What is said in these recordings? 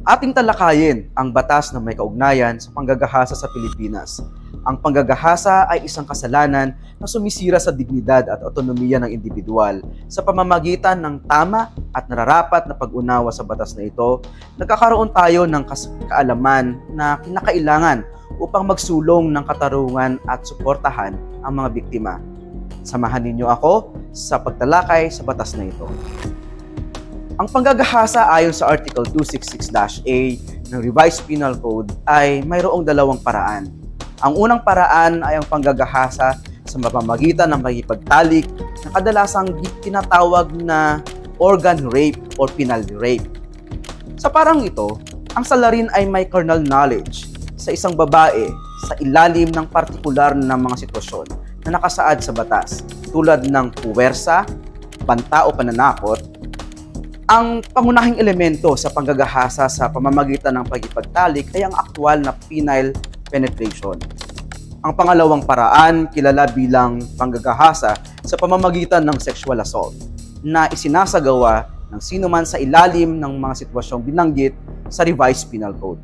Ating talakayin ang batas na may kaugnayan sa panggagahasa sa Pilipinas. Ang panggagahasa ay isang kasalanan na sumisira sa dignidad at otonomiya ng individual. Sa pamamagitan ng tama at nararapat na pag-unawa sa batas na ito, nagkakaroon tayo ng kaalaman na kinakailangan upang magsulong ng katarungan at suportahan ang mga biktima. Samahan ninyo ako sa pagtalakay sa batas na ito. Ang panggagahasa ayon sa Article 266-A ng Revised Penal Code ay mayroong dalawang paraan. Ang unang paraan ay ang panggagahasa sa pamamagitan ng pakikipagtalik na kadalasang tinatawag na organ rape or penal rape. Sa parang ito, ang salarin ay may carnal knowledge sa isang babae sa ilalim ng partikular na mga sitwasyon na nakasaad sa batas tulad ng puwersa, banta o pananakot. Ang pangunahing elemento sa panggagahasa sa pamamagitan ng pakikipagtalik ay ang aktwal na penile penetration. Ang pangalawang paraan, kilala bilang panggagahasa sa pamamagitan ng sexual assault, na isinasagawa ng sinuman sa ilalim ng mga sitwasyong binanggit sa Revised Penal Code.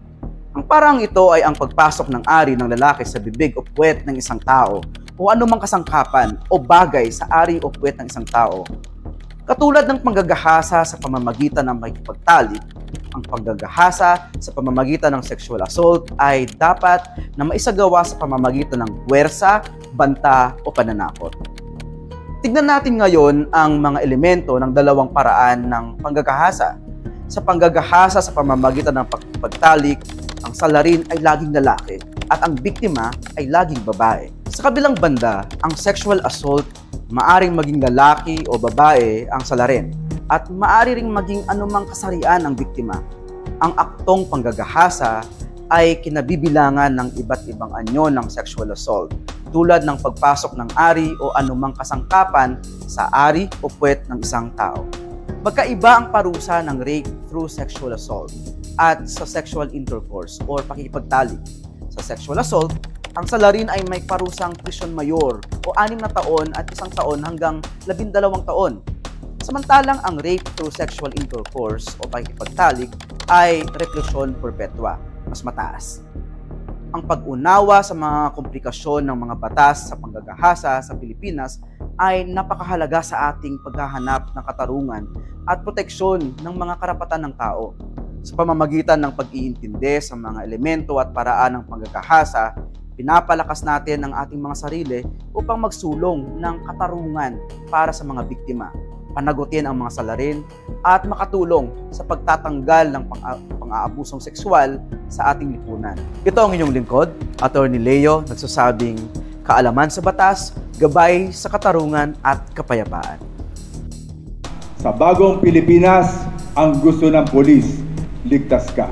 Ang parang ito ay ang pagpasok ng ari ng lalaki sa bibig o puwet ng isang tao o anumang kasangkapan o bagay sa ari o puwet ng isang tao. Katulad ng panggagahasa sa pamamagitan ng pakikipagtalik, ang panggagahasa sa pamamagitan ng sexual assault ay dapat na maisagawa sa pamamagitan ng puwersa, banta o pananakot. Tignan natin ngayon ang mga elemento ng dalawang paraan ng panggagahasa. Sa panggagahasa sa pamamagitan ng pakikipagtalik, ang salarin ay laging lalaki at ang biktima ay laging babae. Sa kabilang banda, ang sexual assault maaring maging lalaki o babae ang salarin at maaari ring maging anumang kasarian ang biktima. Ang aktong panggagahasa ay kinabibilangan ng iba't ibang anyo ng sexual assault tulad ng pagpasok ng ari o anumang kasangkapan sa ari o puwet ng isang tao. Magkaiba ang parusa ng rape through sexual assault at sa sexual intercourse o pakikipagtalik. Sa sexual assault, ang salarin ay may parusang prisyon mayor o 6 na taon at 1 taon hanggang 12 taon. Samantalang ang rape through sexual intercourse o pakikipagtalik ay reclusion perpetua, mas mataas. Ang pag-unawa sa mga komplikasyon ng mga batas sa panggagahasa sa Pilipinas ay napakahalaga sa ating paghahanap ng katarungan at proteksyon ng mga karapatan ng tao. Sa pamamagitan ng pag-iintindi sa mga elemento at paraan ng panggagahasa, pinapalakas natin ang ating mga sarili upang magsulong ng katarungan para sa mga biktima, panagutin ang mga salarin, at makatulong sa pagtatanggal ng pang-aabusong sexual sa ating lipunan. Ito ang inyong lingkod, Attorney Leo, nagsasabing kaalaman sa batas, gabay sa katarungan at kapayapaan. Sa bagong Pilipinas, ang gusto ng pulis, ligtas ka.